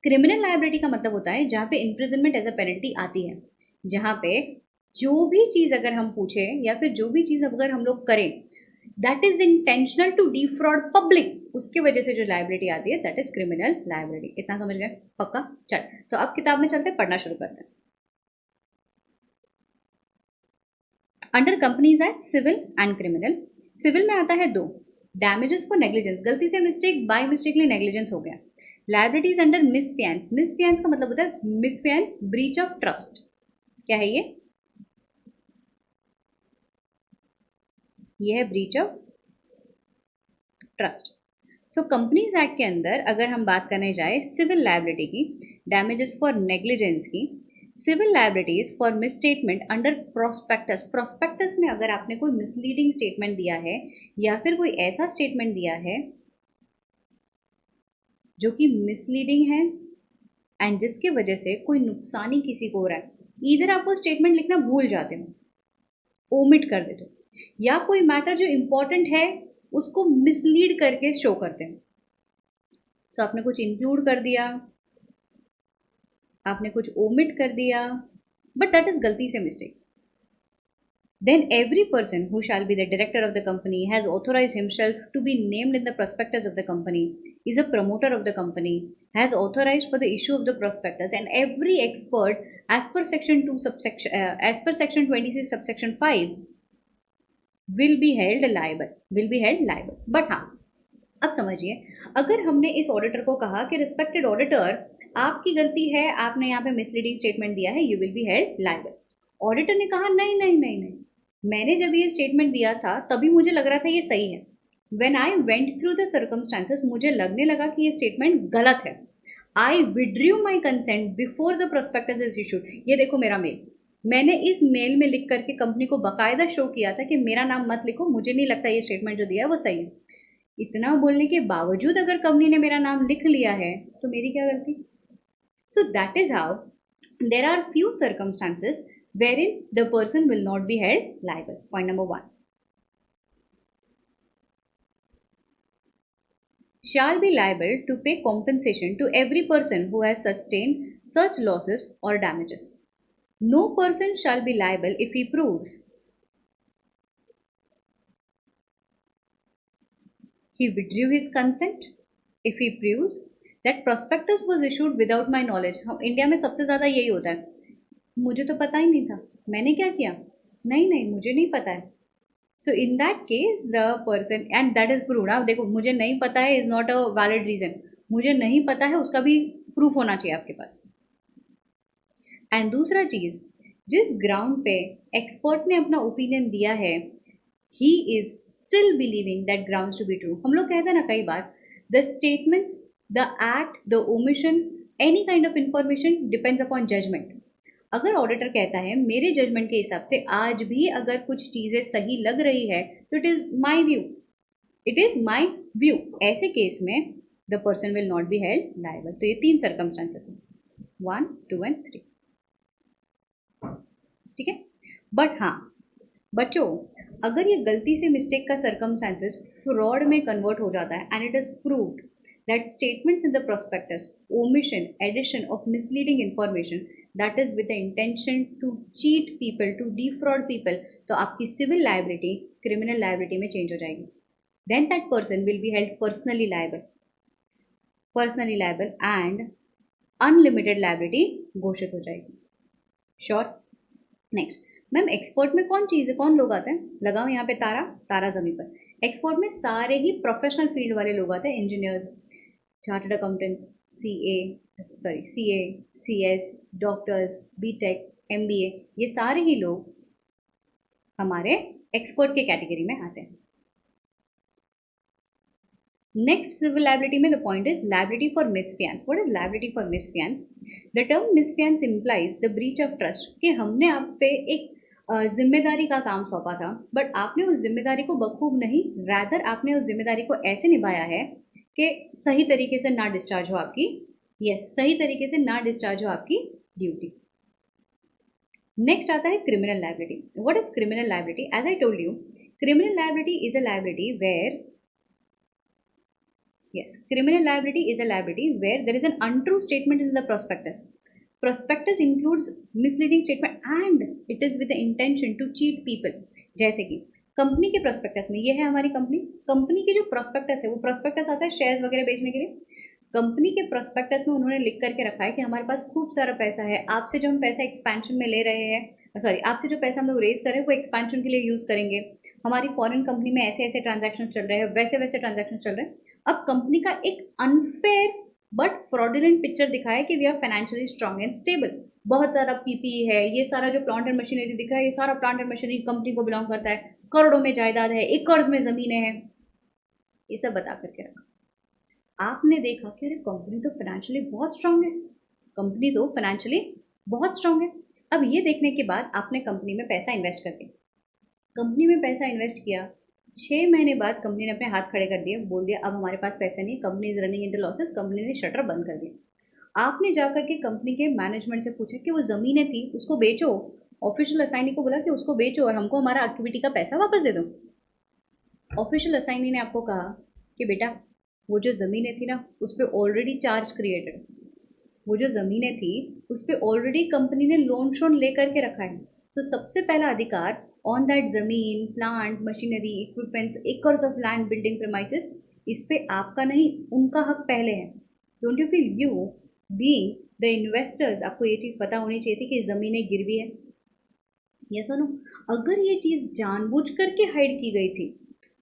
क्रिमिनल लायबिलिटी का मतलब होता है जहां पे इम्प्रिजनमेंट एज ए पेनल्टी आती है, जहां पे जो भी चीज अगर हम पूछे या फिर जो भी चीज अगर हम लोग करें that is intentional to defraud public, उसके वजह से जो लायबिलिटी आती है दैट इज क्रिमिनल लायबिलिटी। इतना समझ गए? पक्का? चल, तो अब किताब में चलते पढ़ना शुरू करते हैं। Under companies act civil and criminal. Civil में आता है 2, डैमेजेस फॉर नेग्लिजेंस, गलती से मिस्टेक बाय मिस्टेकली नेग्लिजेंस हो गया। लायबिलिटीज अंडर मिसफियंस, मिसफियंस का मतलब होता है मिसफियंस ब्रीच ऑफ ट्रस्ट। क्या है ये? है breach of trust. So companies act के अंदर अगर हम बात करने जाए सिविल लायबिलिटी की, डैमेजेस फॉर नेग्लिजेंस की, civil liabilities for misstatement under prospectus. Prospectus में अगर आपने कोई मिसलीडिंग स्टेटमेंट दिया है या फिर कोई ऐसा स्टेटमेंट दिया है जो कि मिसलीडिंग है एंड जिसके वजह से कोई नुकसानी किसी को हो रहा है, इधर आप वो स्टेटमेंट लिखना भूल जाते हो, ओमिट कर देते हो, या कोई मैटर जो इंपॉर्टेंट है उसको मिसलीड करके शो करते हैं। तो आपने कुछ इंक्लूड कर दिया, आपने कुछ ओमिट कर दिया, बट दैट इज गलती से mistake. Then every person who shall be the director of the company has authorized himself to be named in the prospectus of the company, is a promoter of the company, has authorized for the issue of the prospectus, and every expert as per section 2 subsection as per section 26 subsection 5 will be held liable। But हाँ, अब समझिए, अगर हमने इस auditor को कहा कि respected auditor आपकी गलती है, आपने यहाँ पे मिसलीडिंग स्टेटमेंट दिया है, you will be held liable. Auditor ने कहा नहीं नहीं नहीं नहीं, मैंने जब ये स्टेटमेंट दिया था तभी मुझे लग रहा था ये सही है। When I went through the circumstances, मुझे लगने लगा कि ये स्टेटमेंट गलत है। I withdrew my consent before the prospectus is issued. ये देखो मेरा मेल, मैंने इस मेल में लिख करके कंपनी को बाकायदा शो किया था कि मेरा नाम मत लिखो, मुझे नहीं लगता ये स्टेटमेंट जो दिया है वो सही है। इतना बोलने के बावजूद अगर कंपनी ने मेरा नाम लिख लिया है तो मेरी क्या गलती? So that is how there are few circumstances wherein the person will not be held liable. Point number 1. Shall be liable to pay compensation to every person who has sustained such losses or damages. No person shall be liable if he proves he withdrew his consent, if he proves that prospectus was issued without my knowledge. हम India में सबसे ज़्यादा यही होता है, मुझे तो पता ही नहीं था, मैंने क्या किया, नहीं नहीं मुझे नहीं पता है। So in that case the person and that is proved. आप देखो, मुझे नहीं पता है is not a valid reason, मुझे नहीं पता है उसका भी प्रूफ होना चाहिए आपके पास। एंड दूसरा चीज, जिस ग्राउंड पे एक्सपर्ट ने अपना ओपिनियन दिया है, he is still believing that grounds to be true. हम लोग कहते हैं ना कई बार, the statements, the act, the omission, any kind of information depends upon judgement. अगर ऑडिटर कहता है मेरे जजमेंट के हिसाब से आज भी अगर कुछ चीज़ें सही लग रही है तो it is my view, it is my view, ऐसे केस में the person will not B held liable. तो ये 3 सर्कमस्टांसेस हैं, 1, 2 एंड 3। ठीक है, बट हाँ बच्चों, अगर ये गलती से मिस्टेक का सर्कमस्टांसेस फ्रॉड में कन्वर्ट हो जाता है and it is proved that statements in the prospectus, omission, addition of misleading information that is with the intention to cheat people, to defraud people, तो आपकी सिविल लाइबिलिटी क्रिमिनल लाइबिलिटी में change हो जाएगी. Then that person will be held personally liable and unlimited liability घोषित हो जाएगी. Sure. Next ma'am, export में कौन चीज़ है, कौन लोग आते हैं? लगाओ यहाँ पे तारा, तारा जमीन पर. एक्सपोर्ट में सारे ही प्रोफेशनल फील्ड वाले लोग आते हैं. Engineers, chartered accountants, CA, CS, doctors, BTech, MBA, ये सारे ही लोग हमारे एक्सपोर्ट के कैटेगरी में आते हैं. नेक्स्ट सिविल लाइबिलिटी में the point is liability for misfeasance. What is liability for misfeasance? The term misfeasance implies the breach of trust, कि हमने आप पे एक जिम्मेदारी का काम सौंपा था, बट आपने उस जिम्मेदारी को बखूब नहीं, रैदर आपने उस जिम्मेदारी को ऐसे निभाया है कि सही तरीके से ना डिस्चार्ज हो आपकी, सही तरीके से ना डिस्चार्ज हो आपकी ड्यूटी. नेक्स्ट आता है criminal liability. What is criminal liability? As I told you, criminal liability is a liability where criminal liability is a liability where there is an untrue statement in the prospectus. Prospectus includes misleading statement and it is with the intention to cheat people. जैसे कि company के prospectus में, ये है हमारी company की जो prospectus है, वो प्रोस्पेक्टस आता है शेयर्स वगैरह बेचने के लिए. कंपनी के प्रोस्पेक्टस में उन्होंने लिख करके रखा है कि हमारे पास खूब सारा पैसा है, आपसे जो हम पैसा एक्सपेंशन में ले रहे हैं, आपसे जो पैसा हम लोग रेज कर रहे हैं वो एक्सपेंशन के लिए यूज़ करेंगे, हमारी फॉरेन कंपनी में ऐसे ऐसे ट्रांजैक्शन चल रहे हैं, वैसे वैसे ट्रांजैक्शन चल रहे हैं. अब कंपनी का एक अनफेयर बट फ्रॉडुलेंट पिक्चर दिखाया कि we are financially strong and stable, बहुत ज़्यादा पीपीई है, ये सारा जो प्लांट एंड मशीनरी दिख रहा है, ये सारा प्लांट एंड मशीनरी कंपनी को बिलोंग करता है, करोड़ों में जायदाद है, एकर्स में ज़मीनें हैं, ये सब बता करके रखा. आपने देखा कि अरे कंपनी तो फाइनेंशियली बहुत स्ट्रांग है, कंपनी तो फाइनेंशियली बहुत स्ट्रांग है. अब ये देखने के बाद आपने कंपनी में पैसा इन्वेस्ट कर दिया. कंपनी में पैसा इन्वेस्ट किया, 6 महीने बाद कंपनी ने अपने हाथ खड़े कर दिए, बोल दिया अब हमारे पास पैसा नहीं, company is running into losses, company ने शटर बंद कर दिया. आपने जाकर के कंपनी के मैनेजमेंट से पूछा कि वो ज़मीनें थी उसको बेचो, ऑफिशियल असाइनी को बोला कि उसको बेचो और हमको हमारा एक्टिविटी का पैसा वापस दे दो. ऑफिशियल असाइनी ने आपको कहा कि बेटा वो जो ज़मीनें थी ना उस पर ऑलरेडी चार्ज क्रिएटेड, वो जो ज़मीनें थी उस पर ऑलरेडी कंपनी ने लोन शोन ले करके रखा है, तो सबसे पहला अधिकार ऑन दैट ज़मीन, plant, machinery, equipments, acres of land, building, premises, इस पे आपका नहीं उनका हक पहले है. Don't you feel you being the investors, आपको ये चीज़ पता होनी चाहिए थी कि ज़मीनें गिरवी है. यस और नो? अगर ये चीज़ जानबूझ करके हाइड की गई थी,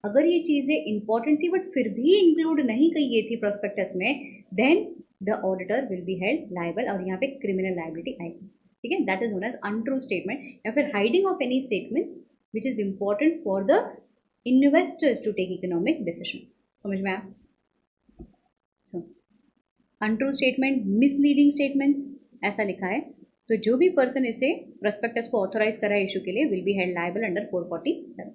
अगर ये चीज़ें इंपॉर्टेंट थी बट फिर भी इंक्लूड नहीं की गई थी प्रोस्पेक्टस में, then the auditor will be held liable और यहाँ पे क्रिमिनल लायबिलिटी आएगी. ठीक है, that is known as untrue statement या फिर hiding of any statements which is important for the investors to take economic decision. समझ में आया? अनट्रू स्टेटमेंट, मिसलीडिंग स्टेटमेंट्स ऐसा लिखा है, तो जो भी पर्सन इसे प्रोस्पेक्टस को ऑथोराइज करा है इशू के लिए will be held liable under 447.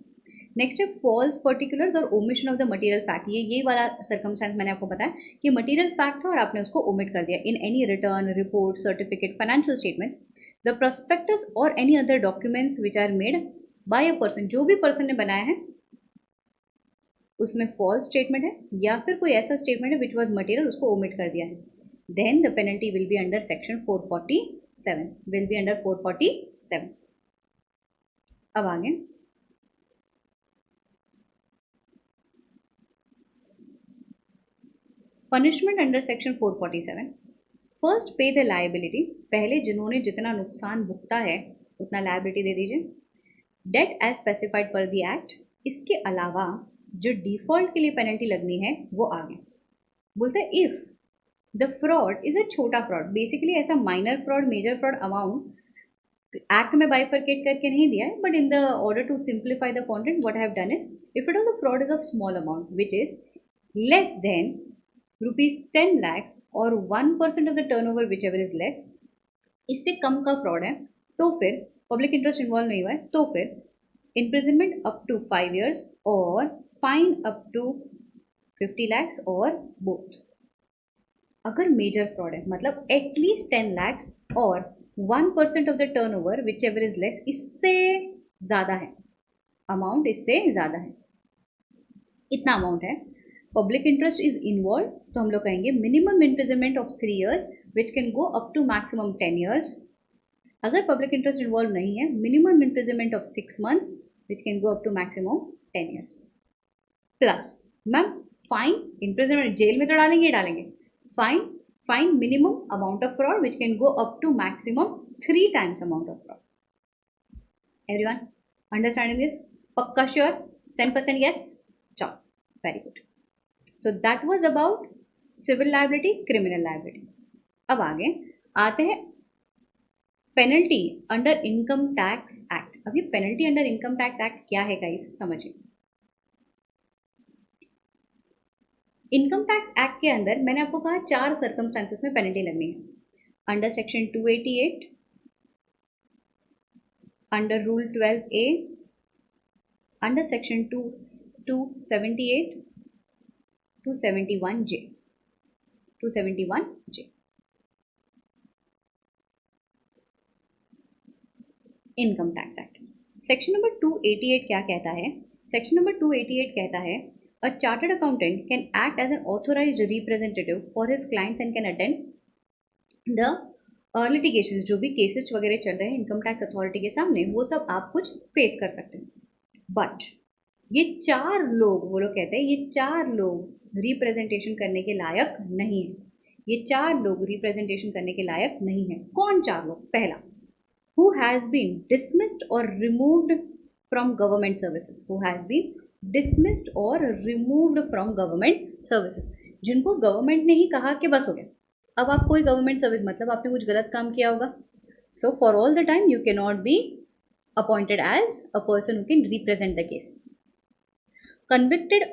Next है फॉल्स पर्टिकुलर्स और omission of the material fact. ये वाला सर्कमस्टेंस मैंने आपको बताया कि मटेरियल फैक्ट था और आपने उसको ओमिट कर दिया. In any return, report, certificate, financial statements, the prospectus और any other documents which are made by a person, जो भी पर्सन ने बनाया है उसमें फॉल्स स्टेटमेंट है या फिर कोई ऐसा स्टेटमेंट है विच वॉज मटेरियल, उसको ओमिट कर दिया है, then the penalty will be under section 447, will be under 447. अब आगे punishment under section 447. First pay the liability, पहले जिन्होंने जितना नुकसान भुगता है उतना लायबिलिटी दे दीजिए. डेट एज स्पेसिफाइड पर द एक्ट, इसके अलावा जो डिफॉल्ट के लिए पेनल्टी लगनी है वो आगे बोलता है. If the fraud is a छोटा फ्रॉड, बेसिकली ऐसा minor fraud, major fraud amount act में बाइफरकेट करके नहीं दिया है, but in the order to simplify the content what I have done is if it all the fraud is of small amount which is less than ₹10 lakhs और 1% of the turnover whichever is less, इससे कम का fraud है तो फिर public interest involve नहीं हुआ है तो फिर इम्प्रिजनमेंट अप टू 5 years और फाइन अप टू 50 lakhs और बोथ. अगर मेजर फ्रॉड है मतलब एटलीस्ट 10 lakhs और 1% of the turnover whichever is less, इससे ज़्यादा है अमाउंट, इससे ज़्यादा है, इतना अमाउंट है, पब्लिक इंटरेस्ट इज इन्वॉल्व, तो हम लोग कहेंगे minimum imprisonment of 3 years which can go up to maximum 10 years अगर पब्लिक इंटरेस्ट इन्वॉल्व नहीं है, minimum imprisonment of 6 months which can go up to maximum 10 years plus ma'am fine, imprisonment जेल में तो डालेंगे fine, fine minimum amount of fraud which can go up to maximum 3 times amount of fraud. Everyone understanding this? पक्का sure? 10% yes? चलो very good. So that was about civil liability, criminal liability. अब आगे आते हैं penalty under income tax act. अभी penalty under income tax act क्या है guys, समझिए. इनकम टैक्स एक्ट के अंदर मैंने आपको कहा 4 सर्कमस्टांसेस में पेनल्टी लगनी है. Under section 288, under rule 12A, under section 278, 271J. Income tax act section number 288 क्या कहता है? सेक्शन नंबर 288 कहता है a chartered accountant can act as an authorized representative for his clients and can attend the litigation. जो भी cases वगैरह चल रहे हैं इनकम टैक्स अथॉरिटी के सामने, वो सब आप कुछ फेस कर सकते हैं. बट ये 4 लोग, वो लोग कहते हैं ये 4 लोग रिप्रेजेंटेशन करने के लायक नहीं है. ये 4 लोग रिप्रेजेंटेशन करने के लायक नहीं है. कौन 4 लोग? पहला, who has been dismissed or removed from government services. Who has been dismissed or removed from government services. जिनको गवर्नमेंट ने ही कहा कि बस हो गया, अब आप कोई गवर्नमेंट सर्विस, मतलब आपने कुछ गलत काम किया होगा. So for all the time you can not be appointed as a person who can represent the case. Convicted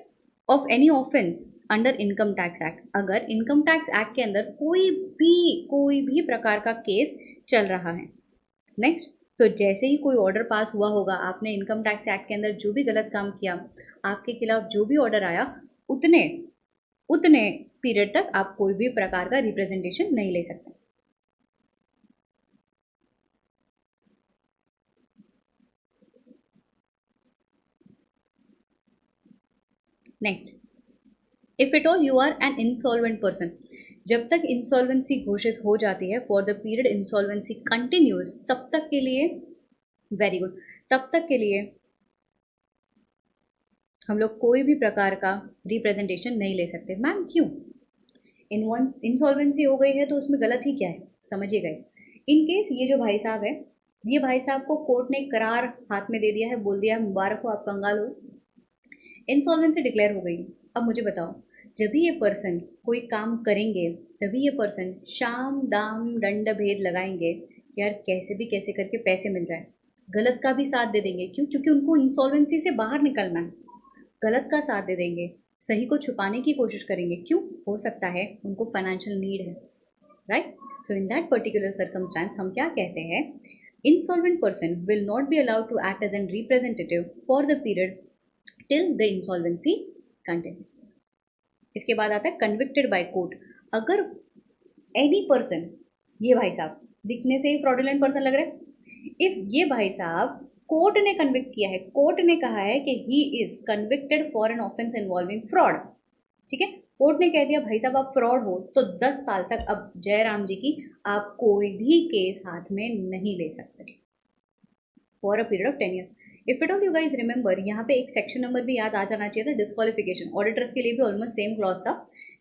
of any offence under income tax act. अगर इनकम टैक्स एक्ट के अंदर कोई भी प्रकार का केस चल रहा है. नेक्स्ट, तो जैसे ही कोई ऑर्डर पास हुआ होगा, आपने इनकम टैक्स एक्ट के अंदर जो भी गलत काम किया, आपके खिलाफ जो भी ऑर्डर आया, उतने पीरियड तक आप कोई भी प्रकार का रिप्रेजेंटेशन नहीं ले सकते. Next, if it all you are an insolvent person. जब तक इंसॉल्वेंसी घोषित हो जाती है, for the period insolvency continues, तब तक के लिए, वेरी गुड, तब तक के लिए हम लोग कोई भी प्रकार का रिप्रेजेंटेशन नहीं ले सकते. मैम क्यों? इंसॉल्वेंसी हो गई है तो उसमें गलत ही क्या है? समझिएगा इस, इन केस ये जो भाई साहब है, ये भाई साहब को कोर्ट ने करार हाथ में दे दिया है, बोल दिया है मुबारक हो, आप कंगाल हो, इंसॉल्वेंसी डिक्लेयर हो गई. अब मुझे बताओ, जब भी ये पर्सन कोई काम करेंगे, तभी ये पर्सन शाम दाम दंड भेद लगाएंगे कि यार कैसे भी कैसे करके पैसे मिल जाए. गलत का भी साथ दे देंगे. क्यों? क्योंकि उनको इंसॉल्वेंसी से बाहर निकलना है. गलत का साथ दे देंगे, सही को छुपाने की कोशिश करेंगे. क्यों? हो सकता है उनको फाइनेंशियल नीड है, right? So in that particular circumstance हम क्या कहते हैं? Insolvent person will not be allowed to act as an representative for the period till the insolvency continues. इसके बाद आता है कन्विक्टेड बाय कोर्ट. अगर एनी पर्सन, ये भाई साहब दिखने से ही फ्रॉडुलेंट पर्सन लग रहा है, इफ ये भाई साहब कोर्ट ने कन्विक्ट किया है, कोर्ट ने कहा है कि he is convicted for an offence involving fraud, ठीक है, कोर्ट ने कह दिया भाई साहब आप फ्रॉड हो, तो 10 साल तक, अब जयराम जी की, आप कोई भी केस हाथ में नहीं ले सकते for a period of 10 years. If it all you guys remember, यहाँ पे एक सेक्शन नंबर भी याद आ जाना चाहिए था, डिस्क्वालिफिकेशन. ऑडिटर्स के लिए भी ऑलमोस्ट सेम क्लॉज था,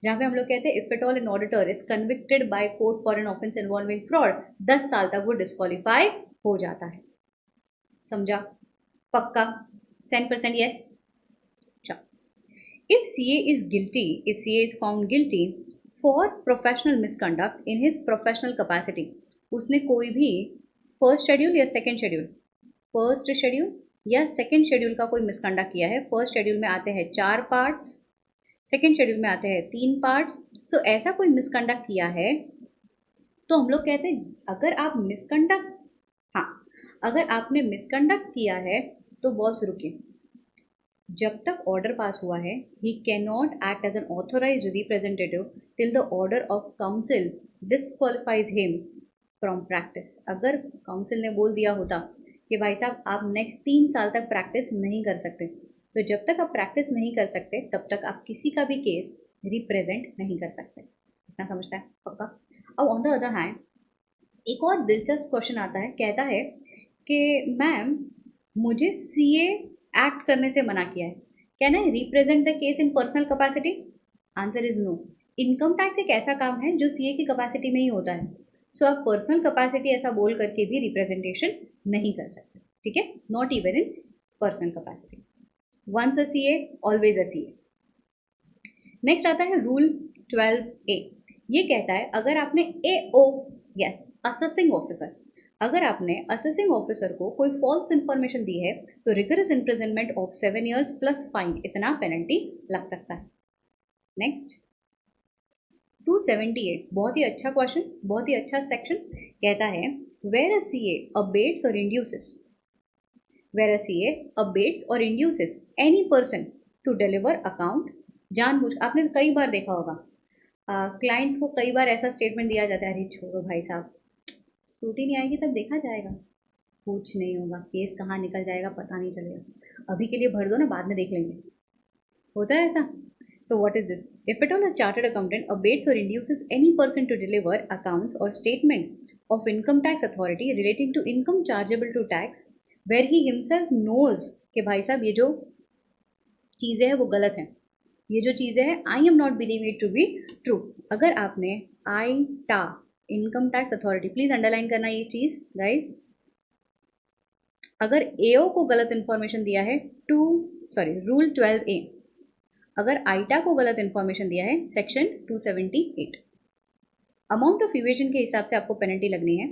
जहाँ पे हम लोग कहते हैं if it all an auditor is convicted by court for an offence involving fraud, 10 साल तक वो डिस्क्वालीफाई हो जाता है. समझा? पक्का? 10% yes. If CA is guilty, if CA is found guilty for professional misconduct in his professional capacity, उसने कोई भी फर्स्ट शेड्यूल या सेकेंड शेड्यूल, फर्स्ट शेड्यूल या सेकेंड शेड्यूल का कोई मिसकंडक्ट किया है. फर्स्ट शेड्यूल में आते हैं 4 पार्ट्स, सेकेंड शेड्यूल में आते हैं 3 पार्ट्स. सो ऐसा कोई मिसकंडक्ट किया है तो हम लोग कहते हैं, अगर आप मिसकंडक्ट, हाँ, अगर आपने मिसकंडक्ट किया है तो बॉस रुकिए, जब तक ऑर्डर पास हुआ है, he can not act as an authorise representative till the order of council disqualifies him from practice. अगर काउंसिल ने बोल दिया होता कि भाई साहब आप नेक्स्ट 3 साल तक प्रैक्टिस नहीं कर सकते, तो जब तक आप प्रैक्टिस नहीं कर सकते तब तक आप किसी का भी केस रिप्रेजेंट नहीं कर सकते. इतना समझता है? पक्का? अब ऑन द अदर हैंड, एक और दिलचस्प क्वेश्चन आता है, कहता है कि मैम मुझे सीए एक्ट करने से मना किया है, can I represent the case in personal capacity? Answer is no. Income tax एक ऐसा काम है जो सीए की कैपेसिटी में ही होता है, सो आप पर्सनल कैपेसिटी ऐसा बोल करके भी रिप्रेजेंटेशन नहीं कर सकते, ठीक है, not even in personal capacity. Once a CA always a CA. Next आता है रूल 12A। ये कहता है अगर आपने एओ, यस, असेसिंग ऑफिसर, अगर आपने असेसिंग ऑफिसर को कोई फॉल्स इंफॉर्मेशन दी है तो rigorous imprisonment of 7 years plus fine, इतना पेनल्टी लग सकता है। नेक्स्ट 278, बहुत ही अच्छा क्वेश्चन, बहुत ही अच्छा सेक्शन। कहता है वेर अ सीए अबेट्स और induces, where a CA abets और induces any person to deliver account, जानबूझ, आपने कई बार देखा होगा क्लाइंट्स को कई बार ऐसा स्टेटमेंट दिया जाता है, अरे छोड़ो भाई साहब, स्क्रूटी आएगी तब देखा जाएगा, कुछ नहीं होगा, केस कहाँ निकल जाएगा पता नहीं चलेगा, अभी के लिए भर दो ना, बाद में देख लेंगे, होता है ऐसा। So what is this? If at all a chartered accountant abates or induces any person to deliver accounts or statement of income tax authority relating to income chargeable to tax, where he himself knows कि भाई साहब ये जो चीज़ें हैं वो गलत हैं, ये जो चीज़ें हैं I am not believe it to be true. अगर आपने ITA, income tax authority, please underline करना ये चीज़ गाइज, अगर एओ को गलत इंफॉर्मेशन दिया है टू, सॉरी रूल 12A, अगर आईटा को गलत इंफॉर्मेशन दिया है सेक्शन 278, अमाउंट ऑफ इवेजन के हिसाब से आपको पेनल्टी लगनी है।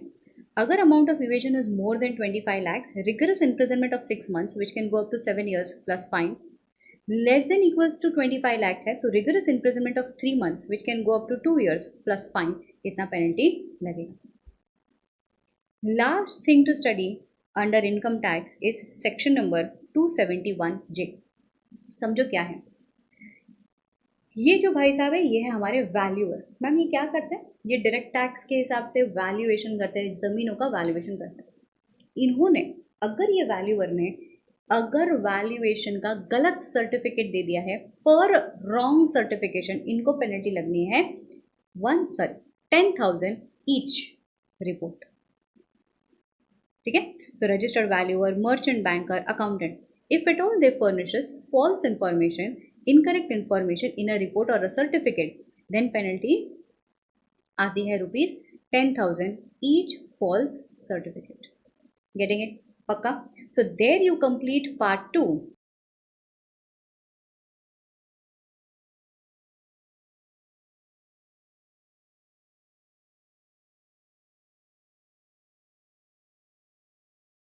अगर amount of evasion is more than 25 lakhs, rigorous imprisonment of 6 months which can go up to 7 years plus fine, less than equals to 25 lakhs है तो rigorous imprisonment of 3 months which can go up to 2 years plus fine, इतना penalty लगेगा। Last thing to study under income tax is section number 271J। समझो क्या है ये, जो भाई साहब है ये है हमारे वैल्यूअर। मैम ये क्या करते हैं? ये डायरेक्ट टैक्स के हिसाब से वैल्यूएशन करते हैं, ज़मीनों का वैल्यूएशन करते हैं। इन्होंने अगर ये वैल्यूअर ने अगर वैल्यूएशन का गलत सर्टिफिकेट दे दिया है पर रॉन्ग सर्टिफिकेशन, इनको पेनल्टी लगनी है 10,000 ईच रिपोर्ट, ठीक है। So registered valuer, merchant banker, accountant, if at all they furnishes false information, incorrect information in a report or a certificate, then penalty आती है ₹10,000 each false certificate. Getting it? पक्का? So there you complete part 2